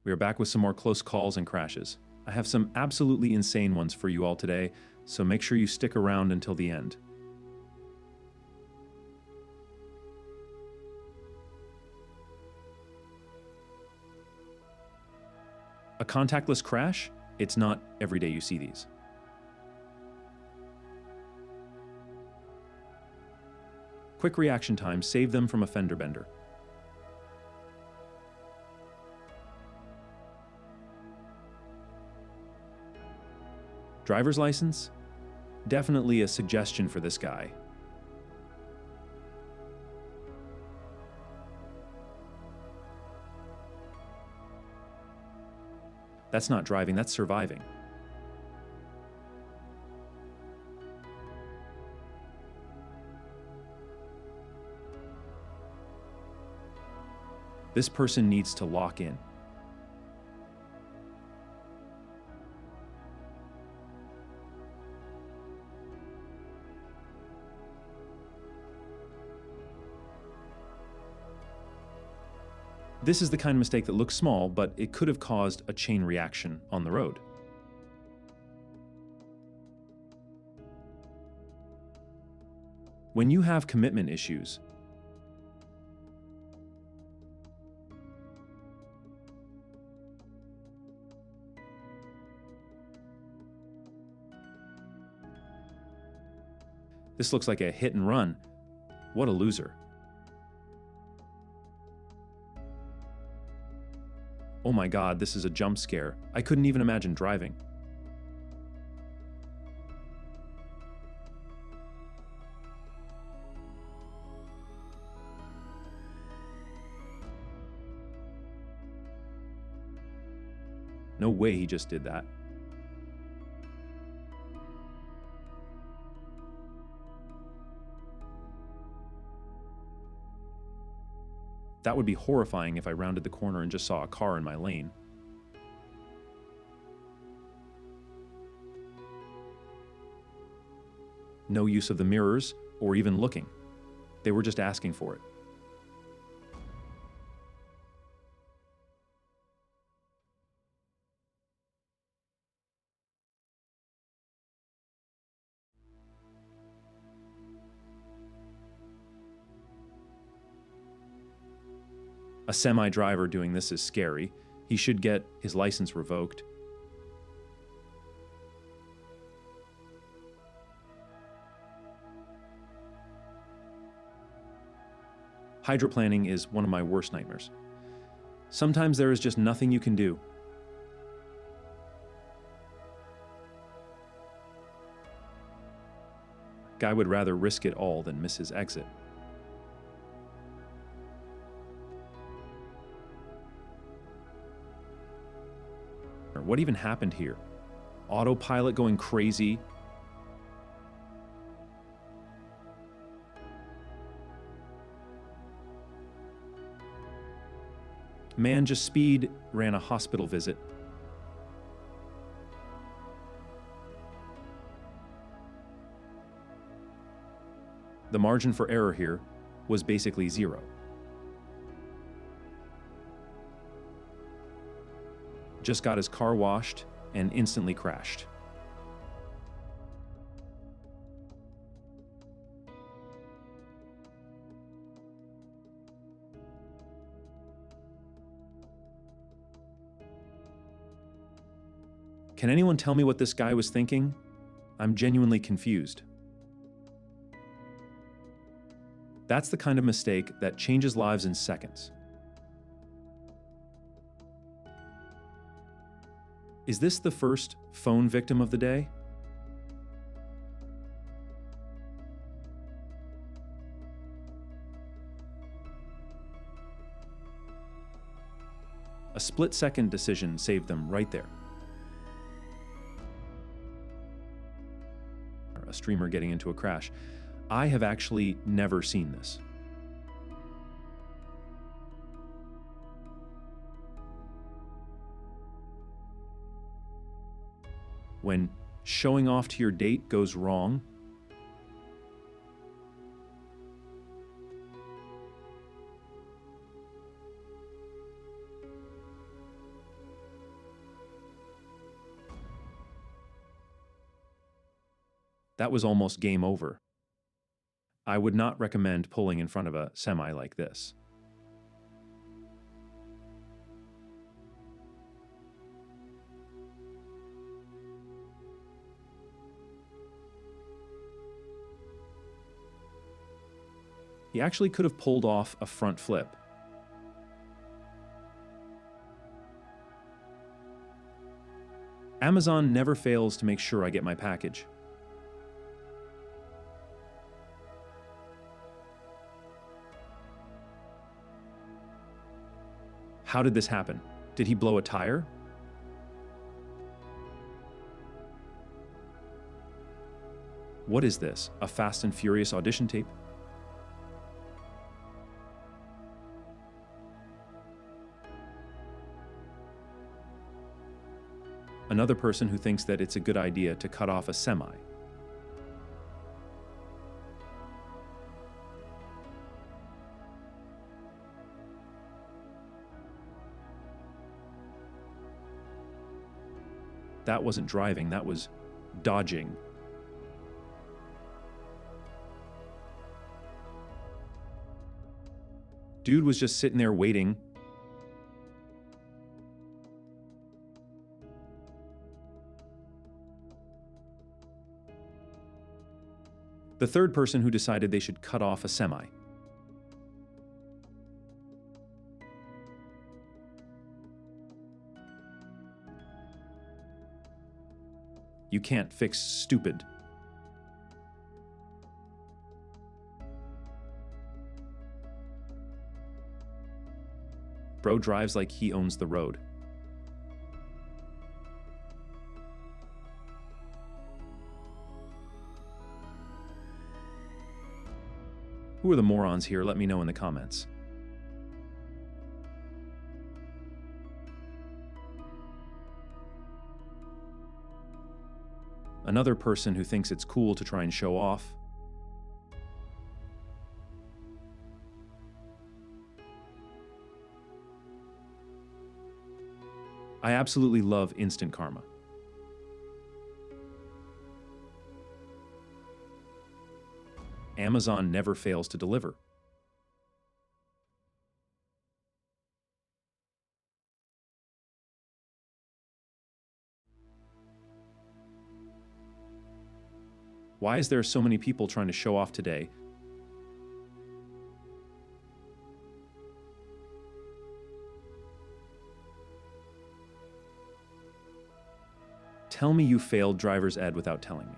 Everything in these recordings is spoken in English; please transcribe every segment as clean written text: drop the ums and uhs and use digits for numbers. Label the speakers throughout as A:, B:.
A: We are back with some more close calls and crashes. I have some absolutely insane ones for you all today, so make sure you stick around until the end. A contactless crash? It's not every day you see these. Quick reaction time saved them from a fender bender. Driver's license? Definitely a suggestion for this guy. That's not driving, that's surviving. This person needs to lock in. This is the kind of mistake that looks small, but it could have caused a chain reaction on the road. When you have commitment issues, this looks like a hit and run. What a loser. Oh my God, this is a jump scare. I couldn't even imagine driving. No way he just did that. That would be horrifying if I rounded the corner and just saw a car in my lane. No use of the mirrors or even looking. They were just asking for it. A semi-driver doing this is scary. He should get his license revoked. Hydroplaning is one of my worst nightmares. Sometimes there is just nothing you can do. Guy would rather risk it all than miss his exit. What even happened here? Autopilot going crazy. Man just ran a hospital visit. The margin for error here was basically zero. Just got his car washed and instantly crashed. Can anyone tell me what this guy was thinking? I'm genuinely confused. That's the kind of mistake that changes lives in seconds. Is this the first phone victim of the day? A split-second decision saved them right there. A streamer getting into a crash. I have actually never seen this. When showing off to your date goes wrong, That was almost game over. I would not recommend pulling in front of a semi like this. He actually could have pulled off a front flip. Amazon never fails to make sure I get my package. How did this happen? Did he blow a tire? What is this? A Fast and Furious audition tape? Another person who thinks that it's a good idea to cut off a semi. That wasn't driving, that was dodging. Dude was just sitting there waiting. The third person who decided they should cut off a semi. You can't fix stupid. Bro drives like he owns the road. Who are the morons here? Let me know in the comments. Another person who thinks it's cool to try and show off. I absolutely love instant karma. Amazon never fails to deliver. Why is there so many people trying to show off today? Tell me you failed driver's ed without telling me.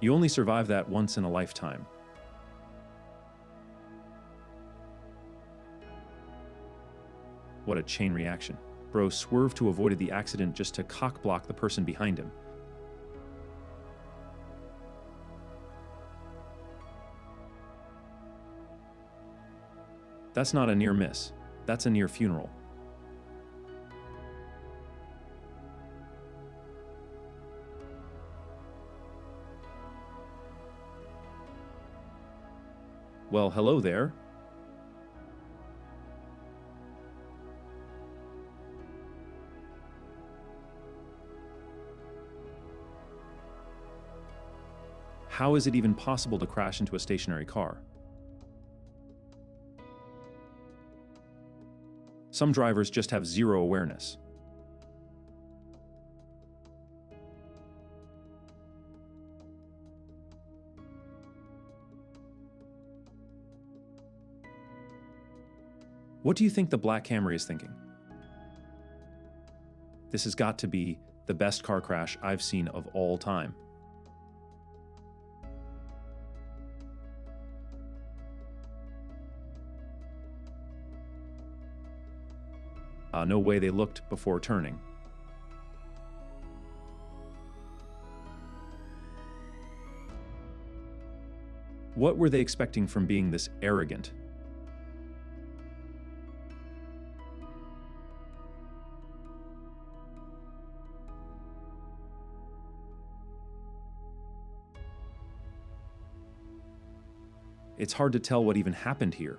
A: You only survive that once in a lifetime. What a chain reaction. Bro swerved to avoid the accident just to cock-block the person behind him. That's not a near miss. That's a near funeral. Well, hello there. How is it even possible to crash into a stationary car? Some drivers just have zero awareness. What do you think the Black Camry is thinking? This has got to be the best car crash I've seen of all time. No way they looked before turning. What were they expecting from being this arrogant? It's hard to tell what even happened here.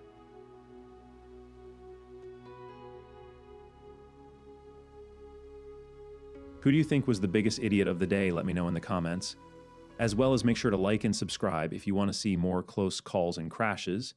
A: Who do you think was the biggest idiot of the day? Let me know in the comments. As well as make sure to like and subscribe if you want to see more close calls and crashes.